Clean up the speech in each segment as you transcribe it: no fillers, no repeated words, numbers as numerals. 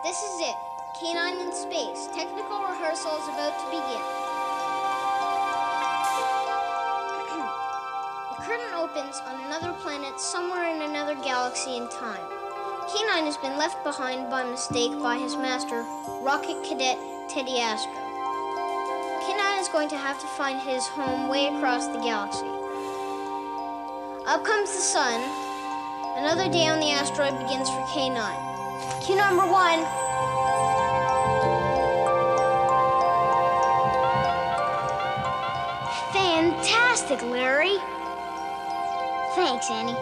This is it. K9 in space. Technical rehearsal is about to begin. The curtain opens on another planet somewhere in another galaxy in time. K9 has been left behind by mistake by his master, Rocket Cadet Teddy Astro. K9 is going to have to find his home way across the galaxy. Up comes the sun. Another day on the asteroid begins for K9. Cue number 1. Fantastic, Larry. Thanks, Annie.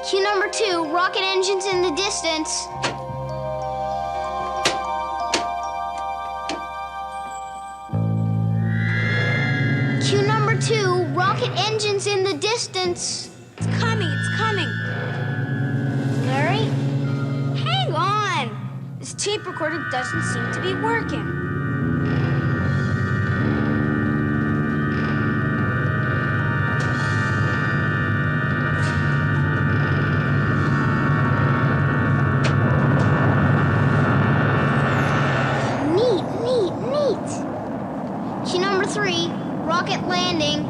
Cue number 2, rocket engines in the distance. Cue number 2, rocket engines in the distance. It's coming. Larry? Hang on. This tape recorder doesn't seem to be working. Cue number 3, rocket landing,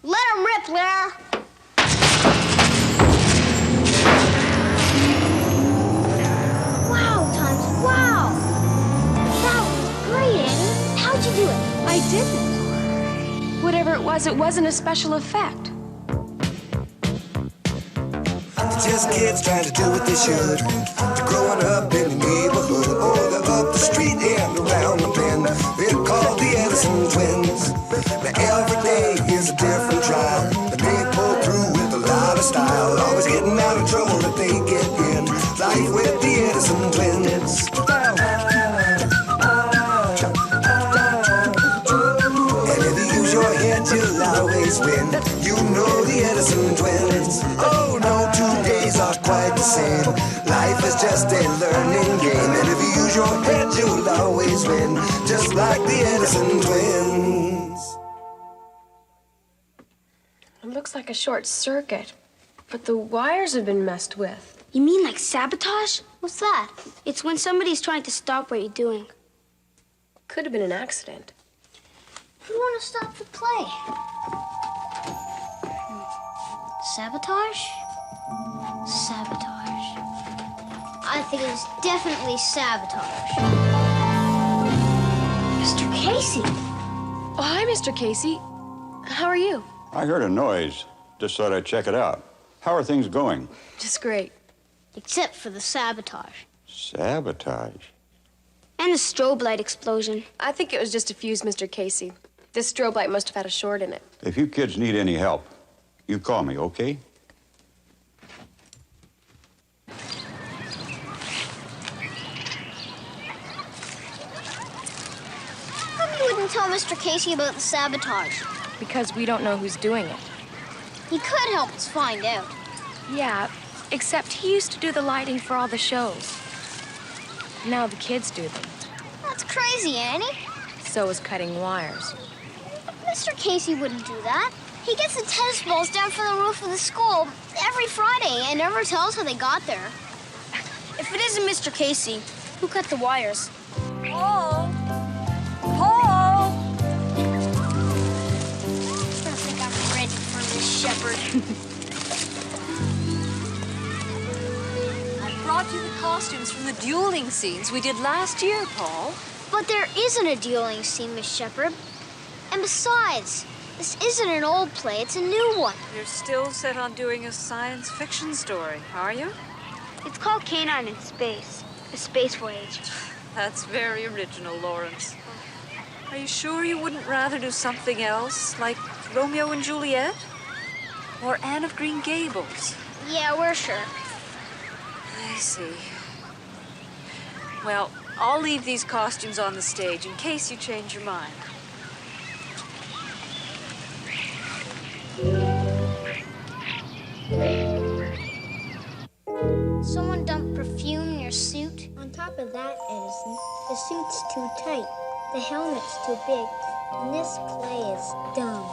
let him rip, Larry. Wow, Tom, wow. That was great, Annie. How'd you do it? I didn't. Whatever it wasn't a special effect. Just kids trying to do what they should. They're growing up in the neighborhood, or they're up the street and around the bend. They're called the Edison Twins. Now every day is a different trial, but they pull through with a lot of style. Always getting out of trouble that they get in. Life with the Edison Twins. And if you use your head, you'll always win. You know the Edison Twins. Oh no, 2 days are quite the same. Life is just a learning game. And if you use your head, you'll always win. Just like the Edison Twins. It looks like a short circuit, but the wires have been messed with. You mean like sabotage? What's that? It's when somebody's trying to stop what you're doing. Could have been an accident. Who want to stop the play? Sabotage? Sabotage. I think it's definitely sabotage. Mr. Casey. Oh, hi, Mr. Casey. How are you? I heard a noise. Just thought I'd check it out. How are things going? Just great. Except for the sabotage. Sabotage? And the strobe light explosion. I think it was just a fuse, Mr. Casey. This strobe light must have had a short in it. If you kids need any help, you call me, okay? How come you wouldn't tell Mr. Casey about the sabotage? Because we don't know who's doing it. He could help us find out. Yeah, except he used to do the lighting for all the shows. Now the kids do them. That's crazy, Annie. So is cutting wires. Mr. Casey wouldn't do that. He gets the tennis balls down from the roof of the school every Friday and never tells how they got there. If it isn't Mr. Casey, who cut the wires? Paul! Paul! I think I'm ready for this, Shepherd. I brought you the costumes from the dueling scenes we did last year, Paul. But there isn't a dueling scene, Miss Shepherd. And besides, this isn't an old play, it's a new one. You're still set on doing a science fiction story, are you? It's called K9 in Space. A space voyage. That's very original, Lawrence. Are you sure you wouldn't rather do something else, like Romeo and Juliet? Or Anne of Green Gables? Yeah, we're sure. I see. Well, I'll leave these costumes on the stage in case you change your mind. Someone dumped perfume in your suit. On top of that, Edison, the suit's too tight, the helmet's too big, and this play is dumb.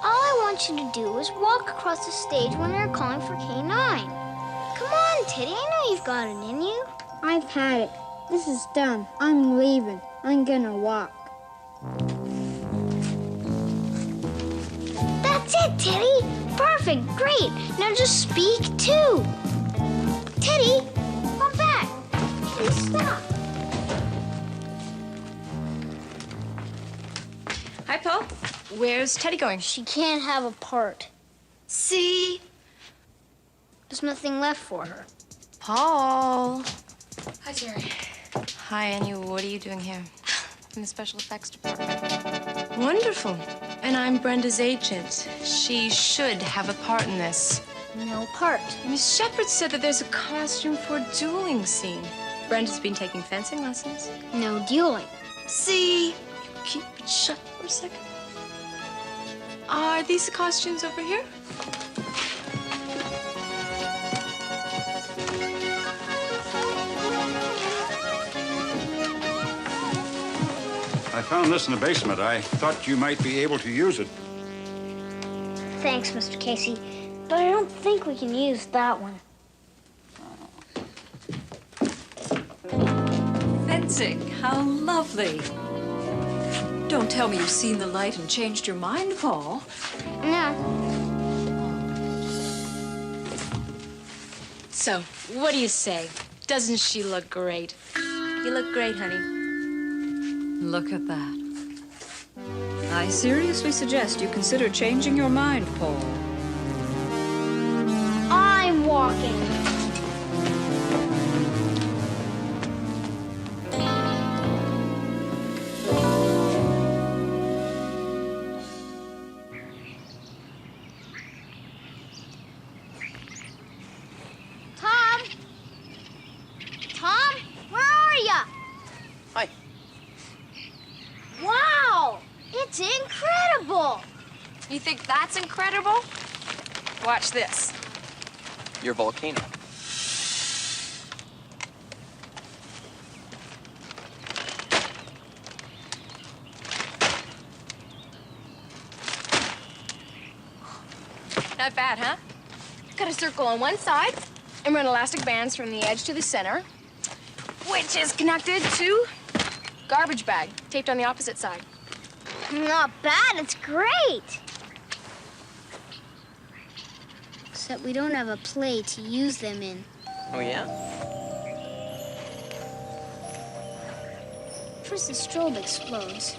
All I want want you to do is walk across the stage when they're calling for K9. Come on, Teddy, I know you've got it in you. I've had it. This is done. I'm leaving. I'm gonna walk. That's it, Teddy. Perfect, great. Now just speak too. Teddy, come back. Teddy, stop. Hi, Paul. Where's Teddy going? She can't have a part. See? There's nothing left for her. Paul. Hi, Jerry. Hi, Annie. What are you doing here? In the special effects department. Wonderful. And I'm Brenda's agent. She should have a part in this. No part. Miss Shepard said that there's a costume for a dueling scene. Brenda's been taking fencing lessons. No dueling. See? Keep it shut for a second. Are these the costumes over here? I found this in the basement. I thought you might be able to use it. Thanks, Mr. Casey, but I don't think we can use that one. Fencing, how lovely. Don't tell me you've seen the light and changed your mind, Paul. No. So, what do you say? Doesn't she look great? You look great, honey. Look at that. I seriously suggest you consider changing your mind, Paul. I'm walking. Tom? Tom, where are ya? Hi. Wow! It's incredible! You think that's incredible? Watch this. Your volcano. Not bad, huh? Cut a circle on one side and run elastic bands from the edge to the center, which is connected to garbage bag taped on the opposite side. Not bad, it's great! Except we don't have a play to use them in. Oh, yeah? First the strobe explodes.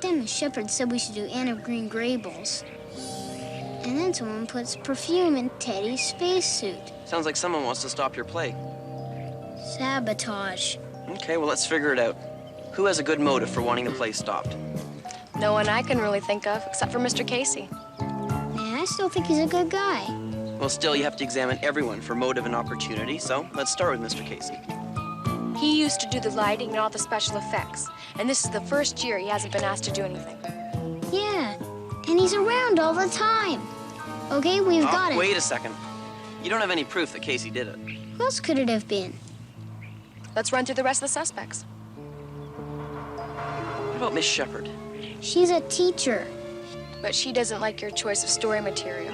Then Miss Shepard said we should do Anne of Green Gables. And then someone puts perfume in Teddy's spacesuit. Sounds like someone wants to stop your play. Sabotage. Okay, well, let's figure it out. Who has a good motive for wanting the play stopped? No one I can really think of, except for Mr. Casey. Man, I still think he's a good guy. Well, still, you have to examine everyone for motive and opportunity, so let's start with Mr. Casey. He used to do the lighting and all the special effects, and this is the first year he hasn't been asked to do anything. Yeah, and he's around all the time. Okay, we've got it. Wait a second. You don't have any proof that Casey did it. Who else could it have been? Let's run through the rest of the suspects. What about Miss Shepard? She's a teacher. But she doesn't like your choice of story material.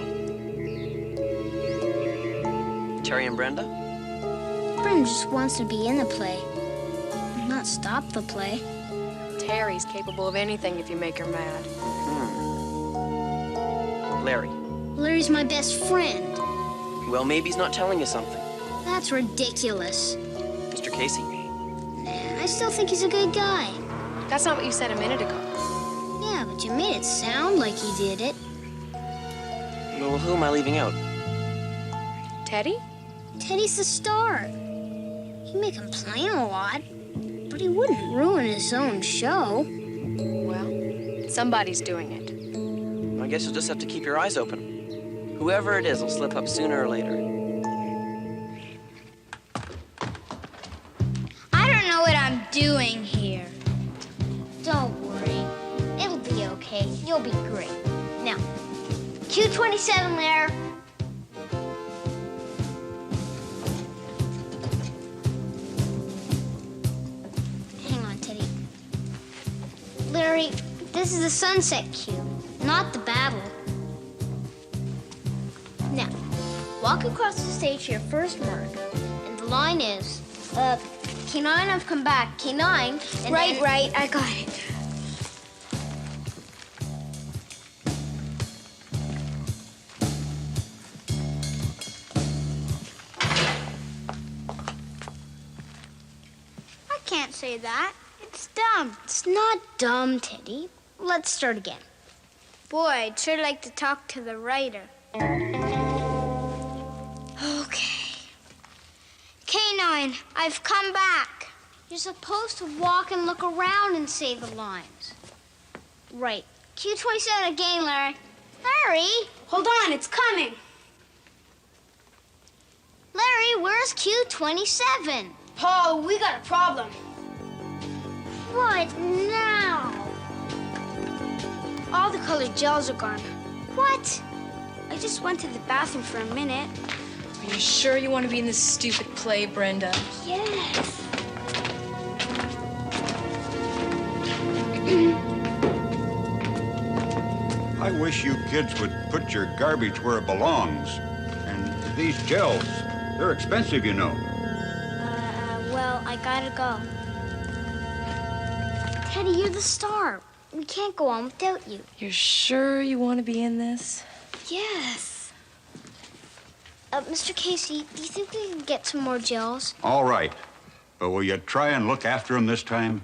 Terry and Brenda? Brenda just wants to be in the play, not stop the play. Terry's capable of anything if you make her mad. Larry? Larry's my best friend. Well, maybe he's not telling you something. That's ridiculous. Mr. Casey? Nah, I still think he's a good guy. That's not what you said a minute ago. Yeah, but you made it sound like he did it. Well, who am I leaving out? Teddy? Teddy's the star. He may complain a lot, but he wouldn't ruin his own show. Well, somebody's doing it. I guess you'll just have to keep your eyes open. Whoever it is will slip up sooner or later. I don't know what I'm doing here. Don't worry. It'll be okay. You'll be great. Now, Q27 there. Hang on, Teddy. Larry, this is the sunset cue, not the battle. walk across the stage to your first mark. And the line is, K9, I've come back. K9, and Right, then... right, I got it. I can't say that. It's dumb. It's not dumb, Teddy. Let's start again. Boy, I'd sure like to talk to the writer. Okay. K9, I've come back. You're supposed to walk and look around and say the lines. Right. Q27 again, Larry. Larry! Hold on, it's coming. Larry, where's Q27? Paul, we got a problem. What now? All the colored gels are gone. What? I just went to the bathroom for a minute. Are you sure you want to be in this stupid play, Brenda? Yes. I wish you kids would put your garbage where it belongs. And these gels, they're expensive, you know. Well, I gotta go. Teddy, you're the star. We can't go on without you. You're sure you want to be in this? Yes. Mr. Casey, do you think we can get some more gels? All right. But will you try and look after them this time?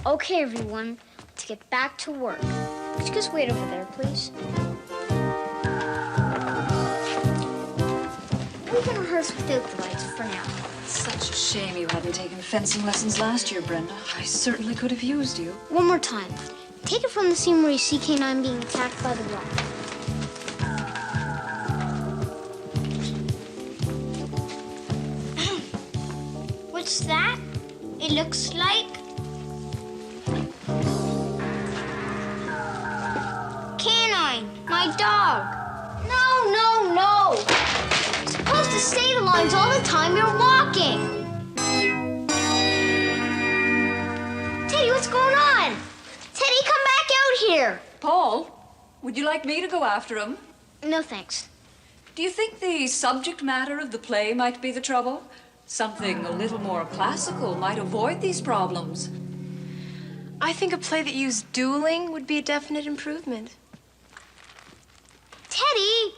Okay, everyone. Let's get back to work. Could you just wait over there, please? We can rehearse without the lights for now. Such a shame you hadn't taken fencing lessons last year, Brenda. I certainly could have used you. One more time. Take it from the scene where you see K9 being attacked by the rock. What's that? It looks like... K9, my dog. No. You're supposed to say the lines all the time you're walking. Teddy, what's going on? Teddy, come back out here. Paul, would you like me to go after him? No, thanks. Do you think the subject matter of the play might be the trouble? Something a little more classical might avoid these problems. I think a play that used dueling would be a definite improvement. Teddy!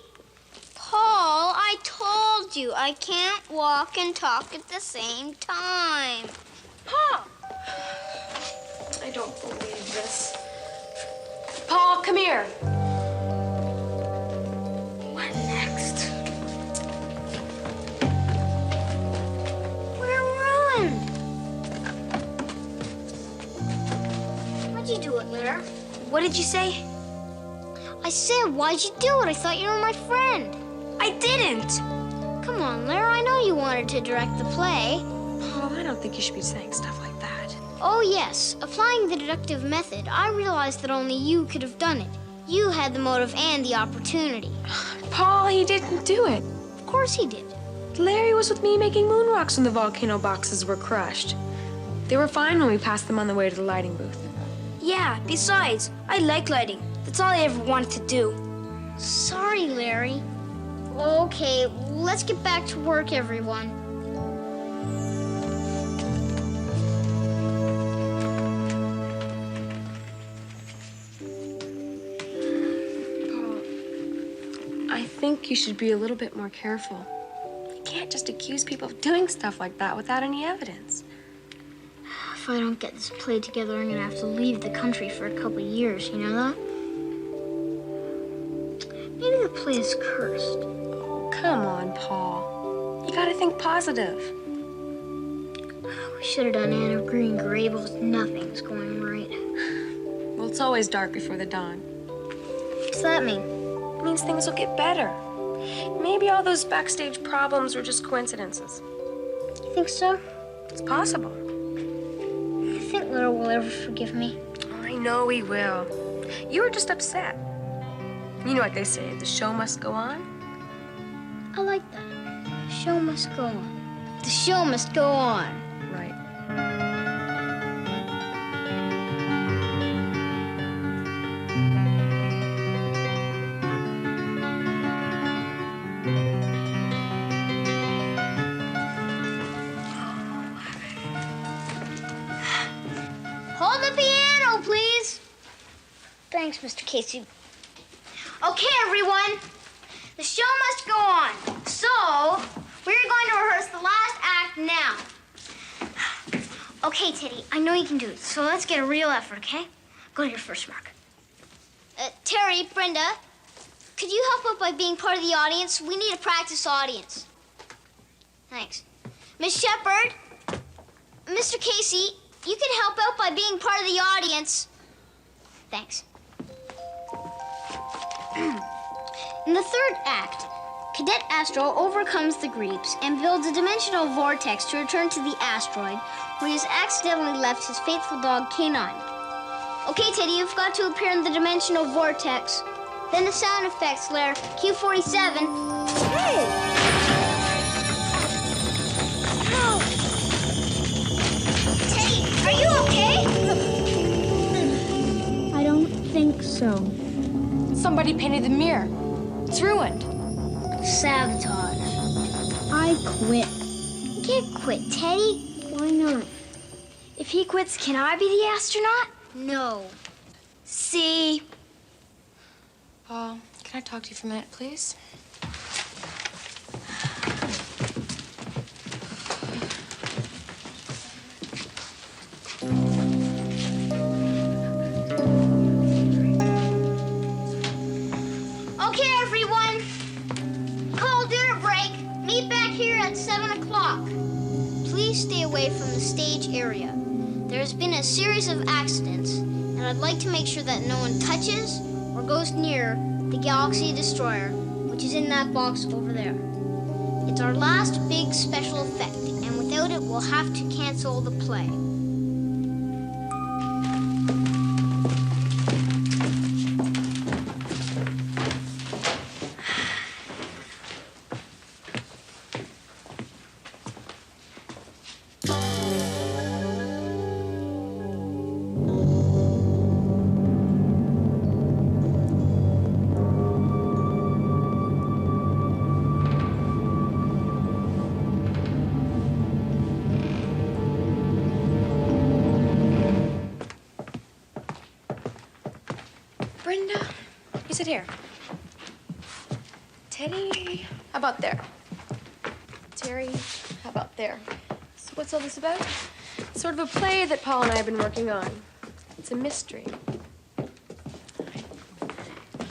Paul, I told you I can't walk and talk at the same time. Paul! I don't believe this. Paul, come here. What next? We're ruined. Why'd you do it, Lara? What did you say? I said, why'd you do it? I thought you were my friend. I didn't. Come on, Lara, I know you wanted to direct the play. Paul, I don't think you should be saying stuff like that. Oh, yes. Applying the deductive method, I realized that only you could have done it. You had the motive and the opportunity. Paul, he didn't do it. Of course he did. Larry was with me making moon rocks when the volcano boxes were crushed. They were fine when we passed them on the way to the lighting booth. Yeah, besides, I like lighting. That's all I ever wanted to do. Sorry, Larry. Okay, let's get back to work, everyone. I think you should be a little bit more careful. You can't just accuse people of doing stuff like that without any evidence. If I don't get this play together, I'm gonna have to leave the country for a couple of years, you know that? Maybe the play is cursed. Oh, come on, Paul. You gotta think positive. We should have done Anne of Green Gables. Nothing's going right. Well, it's always dark before the dawn. What's that mean? It means things will get better. Maybe all those backstage problems were just coincidences. You think so? It's possible. I think Laura will ever forgive me. I know he will. You were just upset. You know what they say, the show must go on? I like that. The show must go on. The show must go on. Right. Piano, please. Thanks, Mr. Casey. Okay, everyone. The show must go on. So, we're going to rehearse the last act now. Okay, Teddy, I know you can do it, so let's get a real effort, okay? Go to your first mark. Terry, Brenda, could you help out by being part of the audience? We need a practice audience. Thanks. Miss Shepherd, Mr. Casey, you can help out by being part of the audience. Thanks. In the third act, Cadet Astro overcomes the Greeps and builds a dimensional vortex to return to the asteroid, where he has accidentally left his faithful dog, K9. Okay, Teddy, you've got to appear in the dimensional vortex. Then the sound effects layer, Q47. Hey! Ow! Teddy, are you okay? I don't think so. Somebody painted the mirror. It's ruined. Sabotage. I quit. You can't quit, Teddy. Why not? If he quits, can I be the astronaut? No. See? Paul, can I talk to you for a minute, please? Okay, everyone. Call dinner break. Meet back here at 7 o'clock. Please stay away from the stage area. There has been a series of accidents, and I'd like to make sure that no one touches or goes near the Galaxy Destroyer, which is in that box over there. It's our last big special effect, and without it, we'll have to cancel the play. Brenda, you sit here. Teddy, how about there? Terry, how about there? So what's all this about? It's sort of a play that Paul and I have been working on. It's a mystery. You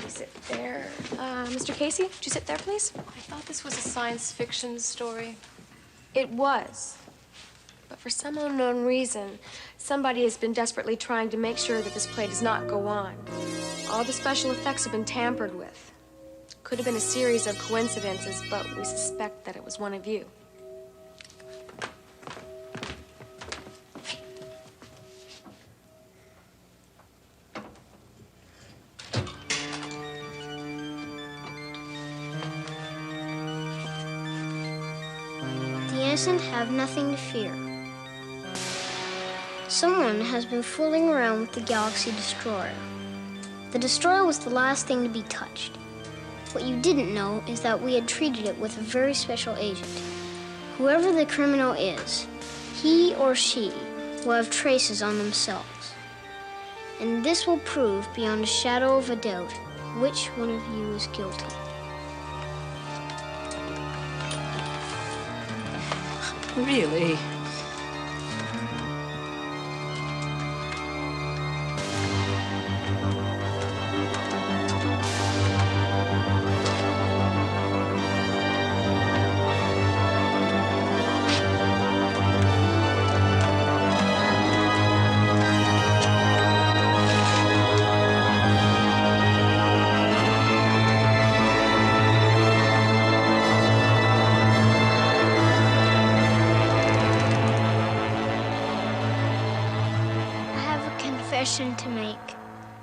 sit there. Mr. Casey, would you sit there, please? I thought this was a science fiction story. It was. But for some unknown reason, somebody has been desperately trying to make sure that this play does not go on. All the special effects have been tampered with. Could have been a series of coincidences, but we suspect that it was one of you. The innocent have nothing to fear. Someone has been fooling around with the Galaxy Destroyer. The Destroyer was the last thing to be touched. What you didn't know is that we had treated it with a very special agent. Whoever the criminal is, he or she will have traces on themselves. And this will prove beyond a shadow of a doubt which one of you is guilty. Really? To make.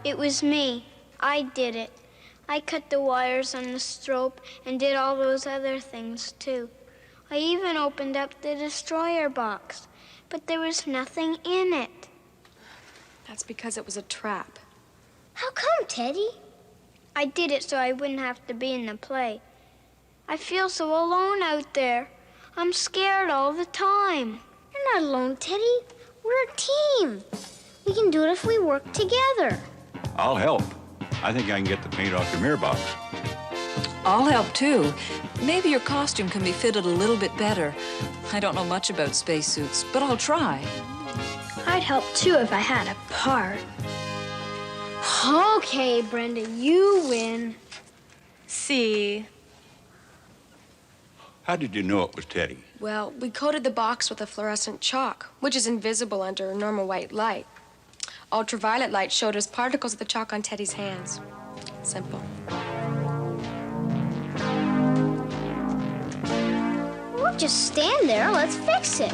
It was me. I did it. I cut the wires on the strobe and did all those other things too. I even opened up the destroyer box, but there was nothing in it. That's because it was a trap. How come, Teddy? I did it so I wouldn't have to be in the play. I feel so alone out there. I'm scared all the time. You're not alone, Teddy. We're a team. We can do it if we work together. I'll help. I think I can get the paint off the mirror box. I'll help too. Maybe your costume can be fitted a little bit better. I don't know much about spacesuits, but I'll try. I'd help too if I had a part. Okay, Brenda, you win. See? How did you know it was Teddy? Well, we coated the box with a fluorescent chalk, which is invisible under normal white light. Ultraviolet light showed us particles of the chalk on Teddy's hands. Simple. We'll just stand there. Let's fix it.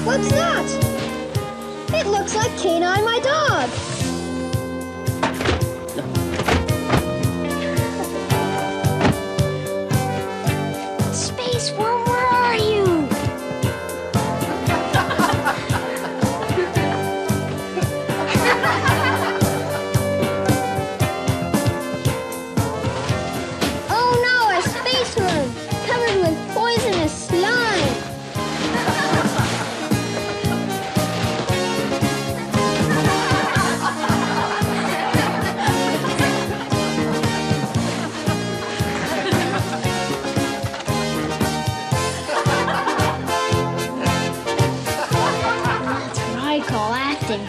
What's that? It looks like Canine, my dog. Space Worm, where are you? Oh no, a space worm covered with poisonous slime. Call acting.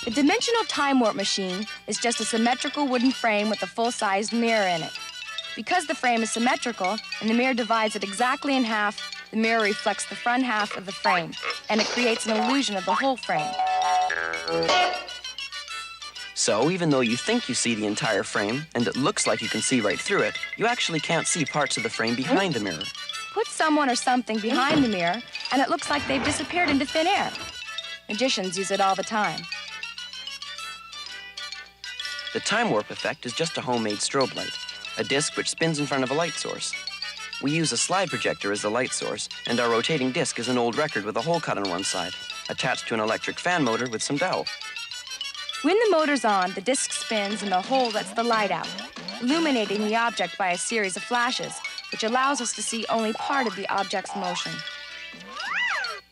The dimensional time warp machine is just a symmetrical wooden frame with a full-sized mirror in it. Because the frame is symmetrical and the mirror divides it exactly in half, the mirror reflects the front half of the frame, and it creates an illusion of the whole frame. So, even though you think you see the entire frame, and it looks like you can see right through it, you actually can't see parts of the frame behind the mirror. Put someone or something behind the mirror, and it looks like they've disappeared into thin air. Magicians use it all the time. The time warp effect is just a homemade strobe light, a disc which spins in front of a light source. We use a slide projector as the light source, and our rotating disc is an old record with a hole cut on one side, attached to an electric fan motor with some dowel. When the motor's on, the disc spins and the hole lets the light out, illuminating the object by a series of flashes, which allows us to see only part of the object's motion.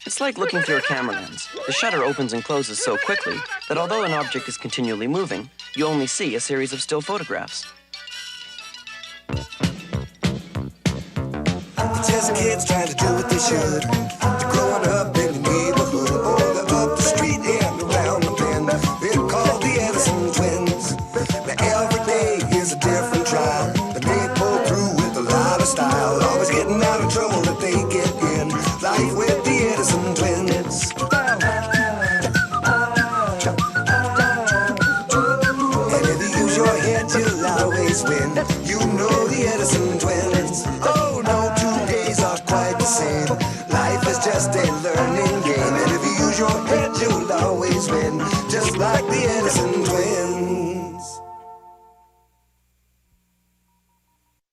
It's like looking through a camera lens. The shutter opens and closes so quickly that although an object is continually moving, you only see a series of still photographs. Just kids trying to do what they should.